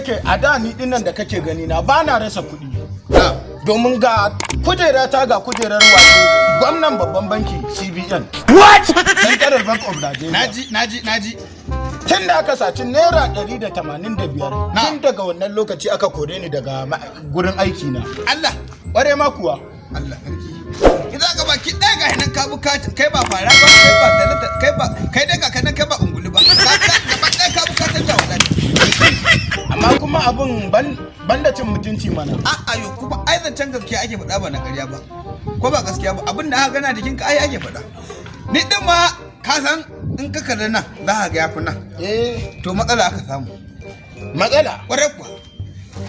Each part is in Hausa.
yake a da ni dinnan da kake gani na ba na rasa kuɗi. Domin ga kujera ta ga kujerar wato gwamnan babban banki CBN. What? Central Bank of Nigeria. Naji. Tun da aka saci naira 185 tun daga wannan lokaci aka kore ni daga gurin aiki na. Allah, Ware ma kuwa. Allah sarki. Idan ka baki ɗaya ga hinan ka bukata kai ba fara ba kai ba talata kai dai ga kanan kai ba ungulu ba. Gaba ɗaya ka bukatar da wadata. Amma kuma abun banda cin mutunci mana. A'a yo kuma ai zancen gaskiya ake faɗa ba na ƙarya ba. Ko ba gaskiya ba abin da aka gana jikinka ai ake faɗa. Ni din ma ka san in ka kalli nan za ka ga yafi nan. To matsala aka samu. Matsala? Ƙwarai kuwa.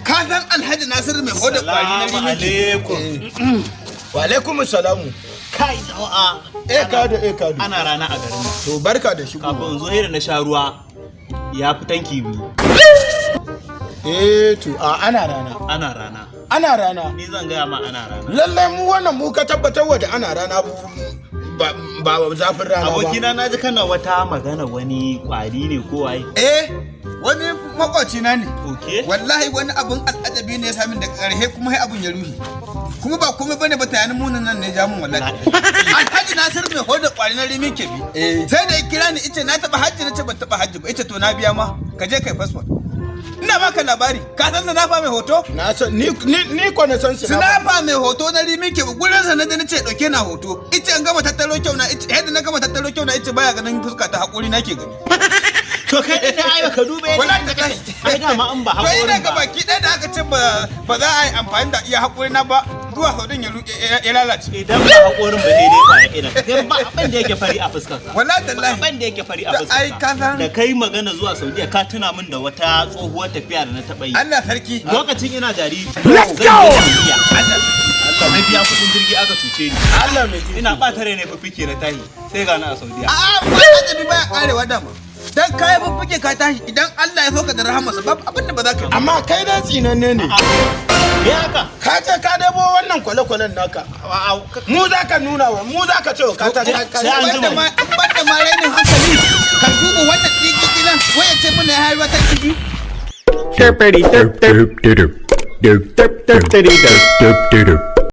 Ka san Alhaji Nasiru mai hoda kwari na alaikum. Wa alaikum salamu. Kai jama'a. Kado. Ana rana a garin nan. To barka da shigo. Kafin zo irin na sha ruwa ya fi tanki biyu. To ana rana. Ana rana. Ni zan gaya ma ana rana. Lallai mu wannan mu ka tabbatar wa da ana rana ba zafin rana ba. Abokina na ji kana wata magana wani kwari ne ko waye. Wani makwaci na ne. Okay. Wallahi wani abun al'ajabi ne ya sami da ƙarhe kuma sai abun ya ruhi. Kuma ba komai bane ba tayanin munin nan ne ja mun wallahi. Alhaji Nasir mai hoda kwari na rimin kebi. Sai da ya kira ni ice na taba hajji na ce ban taba hajji ba. Ice to na biya ma ka je kai passport. Ina baka labari ka san sinafa mai hoto? Na san ni ko na san sinafa mai hoto na rimin kebi gurin sa na da nace dauke na hoto. Ice an gama tattaro kyau na ice yadda na gama tattaro kyau na ice baya ganin fuska ta hakuri nake gani. To kai da ai ka dube wallahi da kai ai da ma an ba hakurin ba. To ina ga ba. baki ɗaya da aka ce ba za a yi amfani da iya hakuri na ba zuwa saudin ya lalace. Idan ba hakurin ba daidai ba ya idan kai ba abin da yake fari a fuskar ka. Wallahi tallahi abin da yake fari a fuskar ai ka san da kai magana zuwa Saudiya ka tuna min da wata tsohuwar tafiya da na taba yi. Allah sarki Lokacin ina jariri. Let's go. Allah mai biya kudin jirgi aka cuce ni. Allah mai ina ɓata rai ne fifike na tahi sai ga na a Saudiya. A'a ba ajabi baya karewa dama. Dan kai fifike ka tashi idan Allah ya soka da rahamarsa babu abin da ba za ka yi. Amma kai da tsinanne ne. Me haka? Ka ce ka dabo wannan kwale-kwalen naka. Mu za ka nuna wa mu za ka ce ka ta sai an jima. Banda ma rainin hankali kan duba wannan digilan waya ce mun ya haihuwa ta kibi. Derp derp derp derp derp derp derp derp derp derp derp